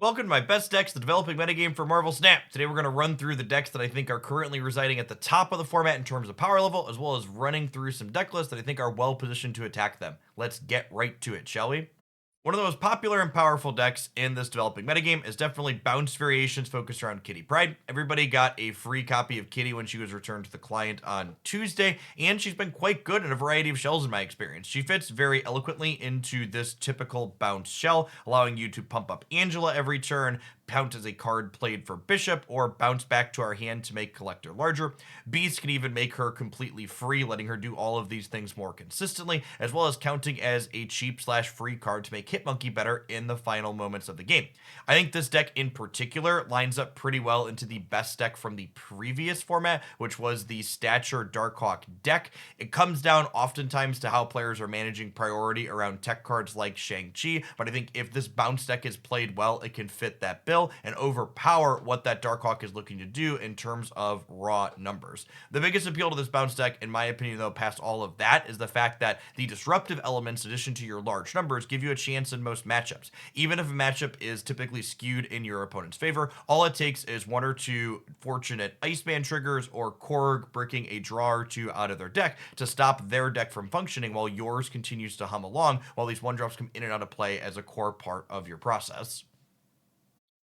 Welcome to my best decks, the developing metagame for Marvel Snap. Today we're going to run through the decks that I think are currently residing at the top of the format in terms of power level, as well as running through some deck lists that I think are well positioned to attack them. Let's get right to it, shall we? One of the most popular and powerful decks in this developing metagame is definitely bounce variations focused around Kitty Pride. Everybody got a free copy of Kitty when she was returned to the client on Tuesday, and she's been quite good in a variety of shells in my experience. She fits very eloquently into this typical bounce shell, allowing you to pump up Angela every turn, count as a card played for Bishop, or bounce back to our hand to make Collector larger. Beast can even make her completely free, letting her do all of these things more consistently, as well as counting as a cheap/free card to make Hitmonkey better in the final moments of the game. I think this deck in particular lines up pretty well into the best deck from the previous format, which was the Stature Darkhawk deck. It comes down oftentimes to how players are managing priority around tech cards like Shang-Chi, but I think if this bounce deck is played well, it can fit that bill and overpower what that Darkhawk is looking to do in terms of raw numbers. The biggest appeal to this bounce deck, in my opinion, though, past all of that, is the fact that the disruptive elements, in addition to your large numbers, give you a chance in most matchups. Even if a matchup is typically skewed in your opponent's favor, all it takes is one or two fortunate Iceman triggers or Korg bricking a draw or two out of their deck to stop their deck from functioning while yours continues to hum along while these one drops come in and out of play as a core part of your process.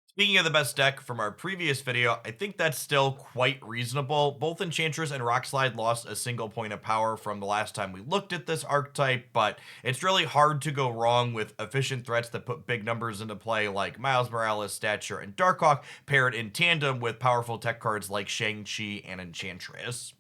Speaking of the best deck from our previous video, I think that's still quite reasonable. Both Enchantress and Rockslide lost a single point of power from the last time we looked at this archetype, but it's really hard to go wrong with efficient threats that put big numbers into play like Miles Morales, Stature, and Darkhawk, paired in tandem with powerful tech cards like Shang-Chi and Enchantress.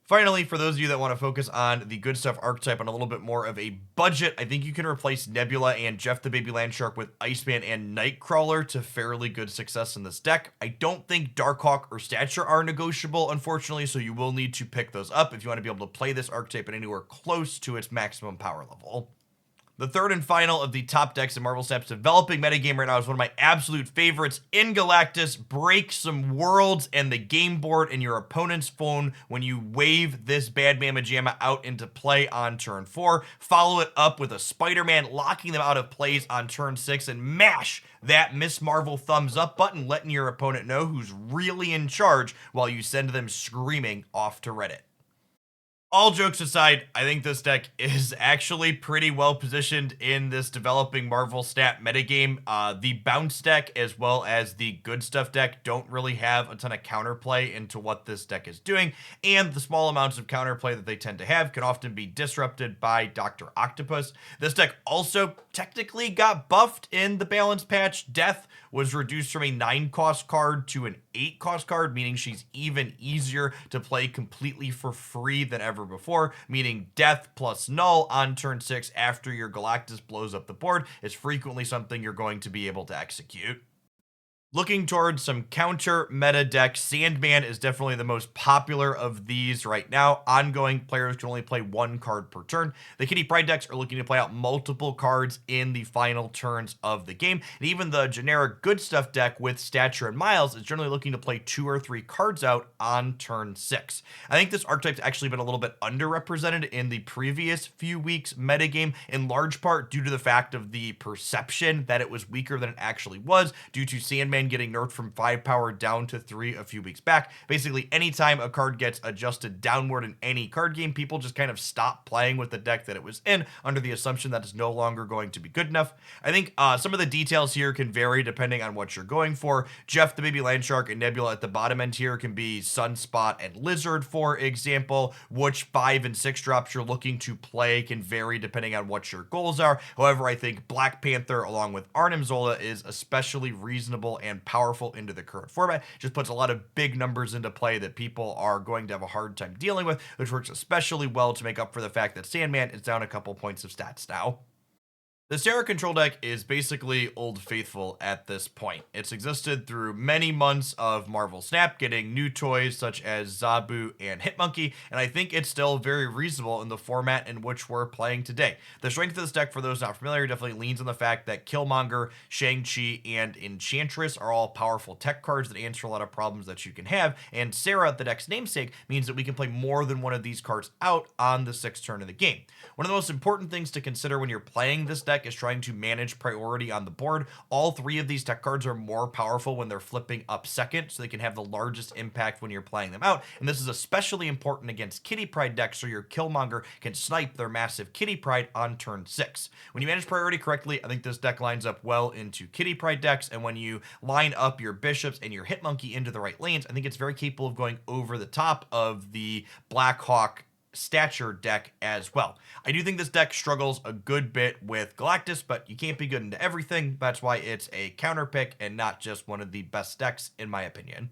Finally, for those of you that want to focus on the good stuff archetype on a little bit more of a budget, I think you can replace Nebula and Jeff the Baby Landshark with Iceman and Nightcrawler to fairly good success in this deck. I don't think Darkhawk or Stature are negotiable, unfortunately, so you will need to pick those up if you want to be able to play this archetype at anywhere close to its maximum power level. The third and final of the top decks in Marvel Snap's developing metagame right now is one of my absolute favorites in Galactus. Break some worlds and the game board in your opponent's phone when you wave this Bad Mama Jamma out into play on turn 4. Follow it up with a Spider-Man, locking them out of plays on turn 6, and mash that Miss Marvel thumbs up button, letting your opponent know who's really in charge while you send them screaming off to Reddit. All jokes aside, I think this deck is actually pretty well positioned in this developing Marvel Snap metagame. The bounce deck as well as the good stuff deck don't really have a ton of counterplay into what this deck is doing, and the small amounts of counterplay that they tend to have can often be disrupted by Dr. Octopus. This deck also technically got buffed in the balance patch. Death was reduced from a 9-cost card to an 8-cost card, meaning she's even easier to play completely for free than ever before, meaning Death plus Null on turn 6 after your Galactus blows up the board is frequently something you're going to be able to execute. Looking towards some counter meta decks, Sandman is definitely the most popular of these right now. Ongoing players can only play one card per turn. The Kitty Pride decks are looking to play out multiple cards in the final turns of the game. And even the generic good stuff deck with Stature and Miles is generally looking to play 2 or 3 cards out on turn 6. I think this archetype's actually been a little bit underrepresented in the previous few weeks metagame, in large part due to the fact of the perception that it was weaker than it actually was, due to Sandman getting nerfed from 5 power down to 3 a few weeks back. Basically, anytime a card gets adjusted downward in any card game, people just kind of stop playing with the deck that it was in under the assumption that it's no longer going to be good enough. I think some of the details here can vary depending on what you're going for. Jeff the Baby Landshark and Nebula at the bottom end here can be Sunspot and Lizard, for example. Which 5 and 6 drops you're looking to play can vary depending on what your goals are. However, I think Black Panther along with Arnim Zola is especially reasonable and powerful into the current format. Just puts a lot of big numbers into play that people are going to have a hard time dealing with, which works especially well to make up for the fact that Sandman is down a couple points of stats now. The Sarah control deck is basically Old Faithful at this point. It's existed through many months of Marvel Snap, getting new toys such as Zabu and Hitmonkey, and I think it's still very reasonable in the format in which we're playing today. The strength of this deck, for those not familiar, definitely leans on the fact that Killmonger, Shang-Chi, and Enchantress are all powerful tech cards that answer a lot of problems that you can have, and Sarah, the deck's namesake, means that we can play more than one of these cards out on the 6th turn of the game. One of the most important things to consider when you're playing this deck deck is trying to manage priority on the board. All three of these tech cards are more powerful when they're flipping up second, so they can have the largest impact when you're playing them out. And this is especially important against Kitty Pride decks, so your Killmonger can snipe their massive Kitty Pride on turn 6. When you manage priority correctly, I think this deck lines up well into Kitty Pride decks, and when you line up your bishops and your Hitmonkey into the right lanes, I think it's very capable of going over the top of the Blackhawk stature deck as well. I do think this deck struggles a good bit with Galactus, but you can't be good into everything. That's why it's a counter pick and not just one of the best decks, in my opinion.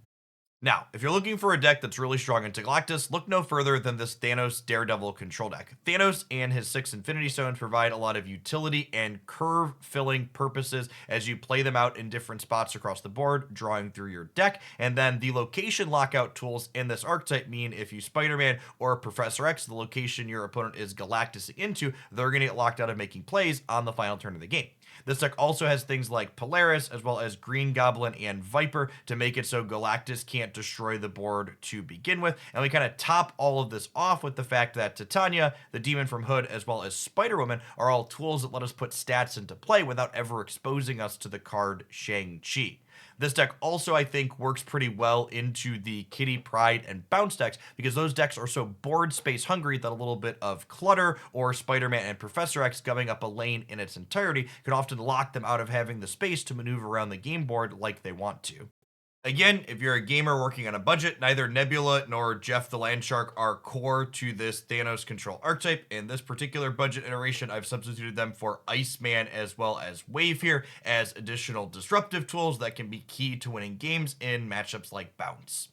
Now, if you're looking for a deck that's really strong into Galactus, look no further than this Thanos Daredevil control deck. Thanos and his 6 Infinity Stones provide a lot of utility and curve filling purposes as you play them out in different spots across the board, drawing through your deck. And then the location lockout tools in this archetype mean if you Spider-Man or Professor X, the location your opponent is Galactusing into, they're going to get locked out of making plays on the final turn of the game. This deck also has things like Polaris, as well as Green Goblin and Viper to make it so Galactus can't destroy the board to begin with. And we kind of top all of this off with the fact that Titania, the Demon from Hood, as well as Spider-Woman are all tools that let us put stats into play without ever exposing us to the card Shang-Chi. This deck also, I think, works pretty well into the Kitty Pride and Bounce decks because those decks are so board space hungry that a little bit of clutter or Spider-Man and Professor X gumming up a lane in its entirety can often lock them out of having the space to maneuver around the game board like they want to. Again, if you're a gamer working on a budget, neither Nebula nor Jeff the Landshark are core to this Thanos control archetype. In this particular budget iteration, I've substituted them for Iceman as well as Wave here as additional disruptive tools that can be key to winning games in matchups like Bounce.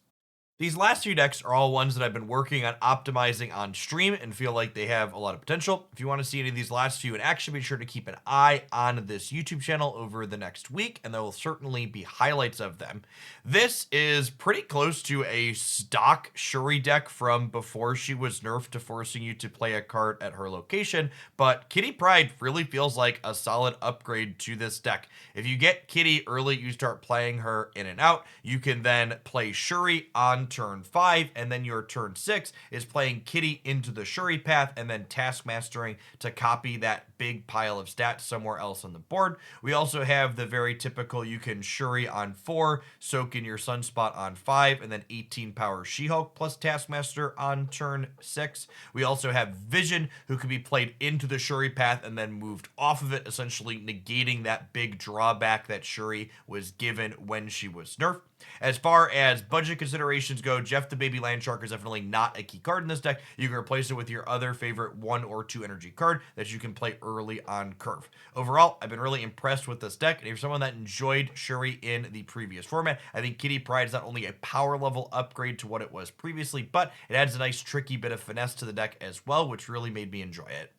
These last few decks are all ones that I've been working on optimizing on stream and feel like they have a lot of potential. If you want to see any of these last few in action, be sure to keep an eye on this YouTube channel over the next week, and there will certainly be highlights of them. This is pretty close to a stock Shuri deck from before she was nerfed to forcing you to play a card at her location, but Kitty Pride really feels like a solid upgrade to this deck. If you get Kitty early, you start playing her in and out. You can then play Shuri on turn 5, and then your turn 6 is playing Kitty into the Shuri path and then taskmastering to copy that big pile of stats somewhere else on the board. We also have the very typical you can Shuri on 4, soak in your Sunspot on 5, and then 18 power She-Hulk plus Taskmaster on turn 6. We also have Vision, who can be played into the Shuri path and then moved off of it, essentially negating that big drawback that Shuri was given when she was nerfed. As far as budget considerations go, Jeff the Baby Landshark is definitely not a key card in this deck. You can replace it with your other favorite 1 or 2 energy card that you can play early on curve. Overall, I've been really impressed with this deck, and if you're someone that enjoyed Shuri in the previous format, I think Kitty Pride is not only a power level upgrade to what it was previously, but it adds a nice tricky bit of finesse to the deck as well, which really made me enjoy it.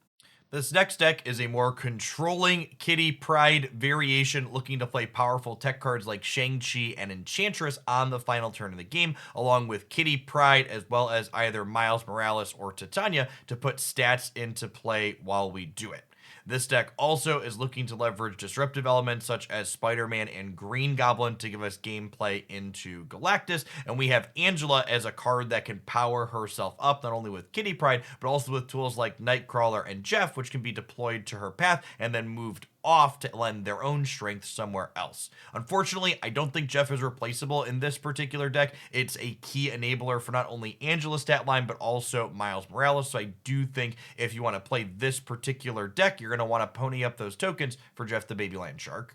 This next deck is a more controlling Kitty Pride variation looking to play powerful tech cards like Shang-Chi and Enchantress on the final turn of the game, along with Kitty Pride as well as either Miles Morales or Titania to put stats into play while we do it. This deck also is looking to leverage disruptive elements such as Spider-Man and Green Goblin to give us gameplay into Galactus, and we have Angela as a card that can power herself up not only with Kitty Pride, but also with tools like Nightcrawler and Jeff, which can be deployed to her path and then moved off to lend their own strength somewhere else. Unfortunately, I don't think Jeff is replaceable in this particular deck. It's a key enabler for not only Angela's stat line, but also Miles Morales. So I do think if you want to play this particular deck, you're going to want to pony up those tokens for Jeff the Baby Landshark.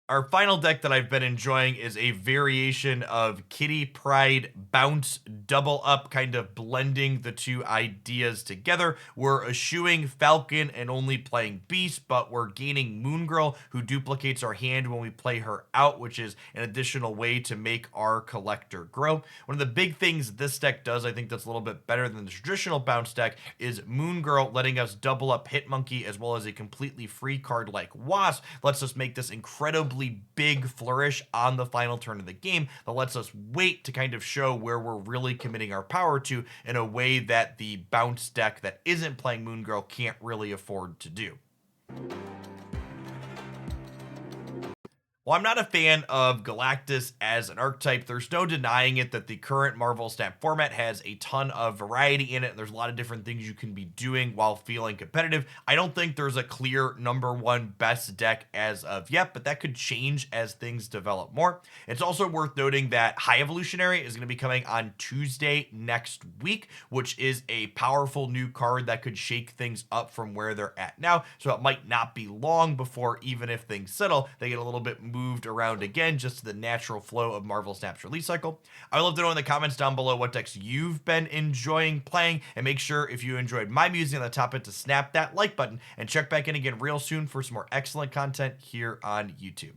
Our final deck that I've been enjoying is a variation of Kitty Pride Bounce double up, kind of blending the two ideas together. We're eschewing Falcon and only playing Beast, but we're gaining Moon Girl, who duplicates our hand when we play her out, which is an additional way to make our collector grow. One of the big things this deck does, I think that's a little bit better than the traditional Bounce deck, is Moon Girl letting us double up Hitmonkey as well as a completely free card like Wasp, lets us make this incredibly big flourish on the final turn of the game that lets us wait to kind of show where we're really committing our power to in a way that the Bounce deck that isn't playing Moon Girl can't really afford to do. While I'm not a fan of Galactus as an archetype, there's no denying it that the current Marvel Snap format has a ton of variety in it. There's a lot of different things you can be doing while feeling competitive. I don't think there's a clear number one best deck as of yet, but that could change as things develop more. It's also worth noting that High Evolutionary is going to be coming on Tuesday next week, which is a powerful new card that could shake things up from where they're at now. So it might not be long before, even if things settle, they get a little bit moved around again, just to the natural flow of Marvel Snap's release cycle. I would love to know in the comments down below what decks you've been enjoying playing, and make sure if you enjoyed my musing on the topic to snap that like button and check back in again real soon for some more excellent content here on YouTube.